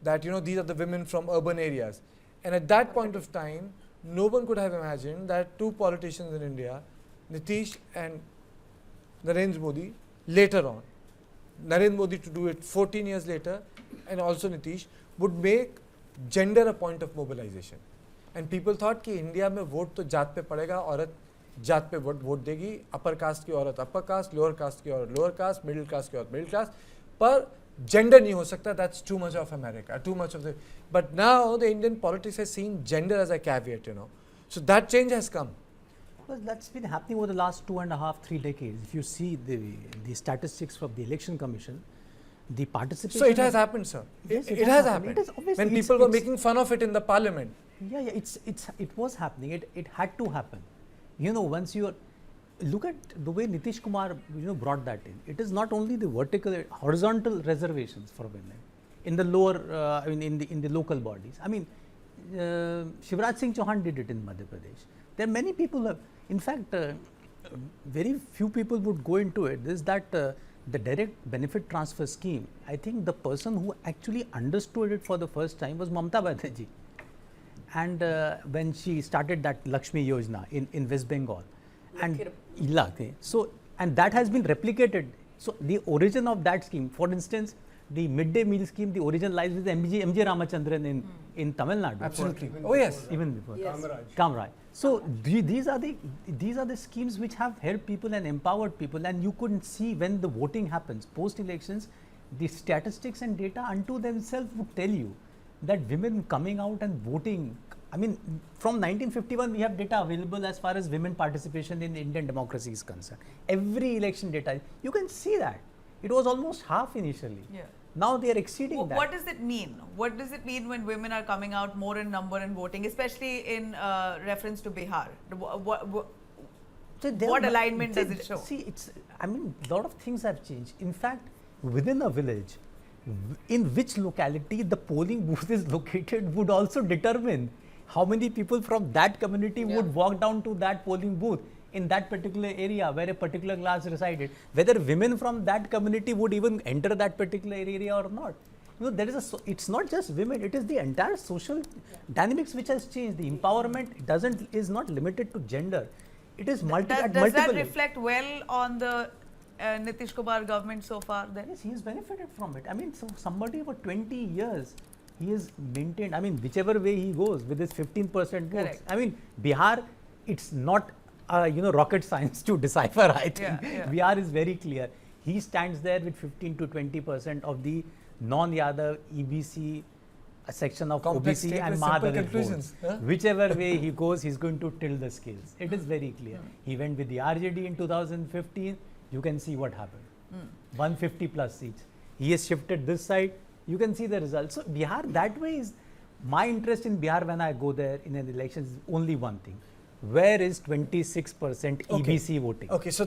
that, you know, these are the women from urban areas. And at that point of time, no one could have imagined that two politicians in India, Nitish and Narendra Modi, later on, Narendra Modi to do it 14 years later, and also Nitish, would make gender a point of mobilization. And people thought कि India में vote तो जात पे पड़ेगा, औरत जात पे vote देगी, अपर कास्ट की औरत अपर कास्ट, लोअर कास्ट की औरत लोअर कास्ट, मिडिल कास्ट की औरत मिडिल कास्ट, पर gender नहीं हो सकता. That's too much of America, too much of the. But now the Indian politics has seen gender as a caveat, you know. So that change has come. Well, that's been happening over the last 2.5, 3 decades. If you see the statistics from the Election Commission, the participation. So it has happened, sir. Yes, it has happened. When people were making fun of it in the parliament. Yeah, it was happening. It had to happen. You know, once you look at the way Nitish Kumar, you know, brought that in. It is not only the vertical, horizontal reservations for women in the lower, I mean, in the local bodies. I mean, Shivraj Singh Chauhan did it in Madhya Pradesh. There are many people who have, in fact, very few people would go into it. Is that the direct benefit transfer scheme? I think the person who actually understood it for the first time was Mamata Banerjee. And when she started that Lakshmi Yojana in West Bengal, and and that has been replicated. So the origin of that scheme, for instance, the midday meal scheme, the origin lies with MJ Ramachandran in Tamil Nadu. Absolutely. Oh yes. Even before. Yes. Kamraj. So these are the schemes which have helped people and empowered people, and you couldn't see when the voting happens post elections, the statistics and data unto themselves would tell you that women coming out and voting. I mean, from 1951 we have data available as far as women participation in Indian democracy is concerned. Every election data, you can see that. It was almost half initially. Yeah. Now they are exceeding that. What does it mean? What does it mean when women are coming out more in number and voting, especially in reference to Bihar? What alignment does it show? See, I mean, a lot of things have changed. In fact, within a village, in which locality the polling booth is located would also determine how many people from that community would walk down to that polling booth in that particular area where a particular class resided, whether women from that community would even enter that particular area or not. You know, it's not just women, it is the entire social dynamics which has changed. The empowerment is not limited to gender. It is multiple. Does that reflect well on the Nitish Kumar government so far then? Yes, he has benefited from it. I mean, so somebody for 20 years, he has maintained, I mean, whichever way he goes with his 15% votes. Correct. I mean, Bihar, it's not, you know, rocket science to decipher, I think. Bihar is very clear. He stands there with 15 to 20% of the non-Yadav EBC section of Complex OBC and Mahadalit votes. Whichever way he goes, he's going to tilt the scales. It is very clear. He went with the RJD in 2015. You can see what happened. 150 plus seats. He has shifted this side. You can see the results. So Bihar, that way is my interest in Bihar when I go there in an election is only one thing. Where is 26% EBC voting? Okay, so